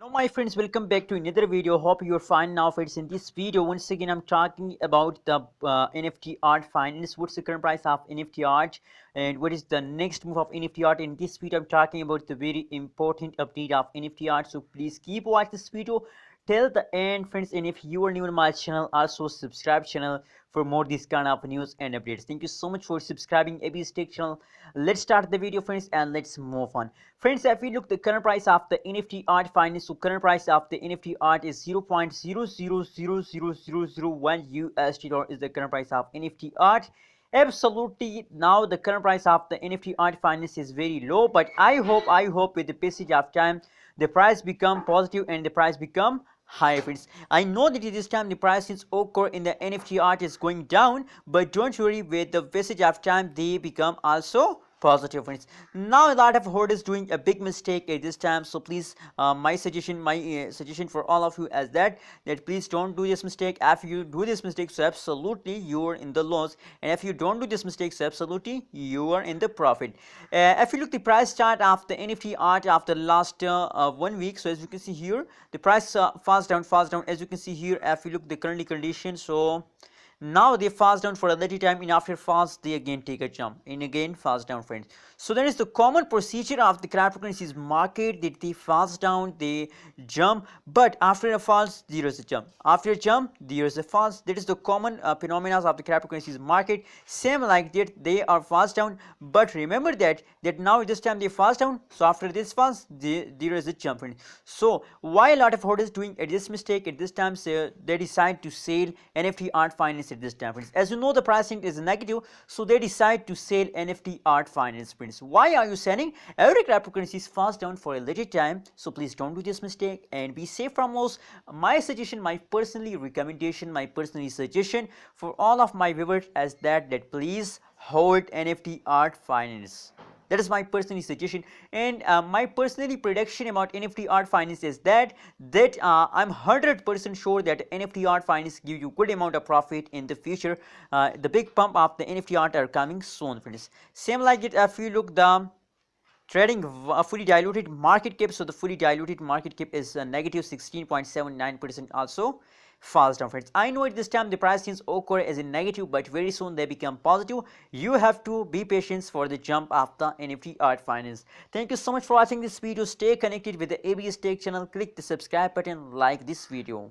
Hello my friends, welcome back to another video. Hope you're fine now friends. In this video once again I'm talking about the NFT art finance. What's the current price of NFT art and what is the next move of NFT art. In this video I'm talking about the very important update of NFT art, so please keep watching this video till the end friends. And if you are new to my channel, also subscribe channel for more this kind of news and updates. Thank you so much for subscribing AB's Tech channel. Let's start the video friends and let's move on. Friends, if we look the current price of the NFT art finance, so current price of the NFT art is 0.00000001 USD dollar is the current price of NFT art. Absolutely, now the current price of the NFT art finance is very low, but I hope with the passage of time the price become positive and the price become high friends. I know that this time the prices occur in the NFT art is going down, but don't worry, with the passage of time they become also positive friends. Now a lot of hoarders doing a big mistake at this time, so please my suggestion for all of you is that please don't do this mistake. If you do this mistake, so absolutely you are in the loss, and if you don't do this mistake, so absolutely you are in the profit. If you look the price chart of the NFT art after last 1 week, so as you can see here the price falls down as you can see here. If you look the currently condition, so now they falls down for a little time, and after falls they again take a jump and again falls down friends. So that is the common procedure of the cryptocurrencies market, that they falls down, they jump, but after a falls there is a jump, after a jump there is a falls. That is the common phenomena of the cryptocurrencies market. Same like that, they are falls down, but remember that now this time they falls down, so after this falls there is a jump friends. So why a lot of holders doing this mistake at this time, so they decide to sell NFT art finance at this time friends. As you know the pricing is negative, so they decide to sell NFT art finance friends. Why are you selling? Every cryptocurrency falls down for a little time, so please don't do this mistake and be safe from loss. My suggestion, my personally recommendation, my personally suggestion for all of my viewers is that please hold NFT art finance. That is my personal suggestion, and my personally prediction about NFT art finance is that I'm 100% sure that NFT art finance give you good amount of profit in the future. The big pump of the NFT art are coming soon friends. Same like it, if you look the trading fully diluted market cap, so the fully diluted market cap is negative 16.79% also falls down friends. I know at this time the price seems occur as a negative, but very soon they become positive. You have to be patient for the jump of the NFT art finance. Thank you so much for watching this video. Stay connected with the ABS Tech channel. Click the subscribe button, like this video.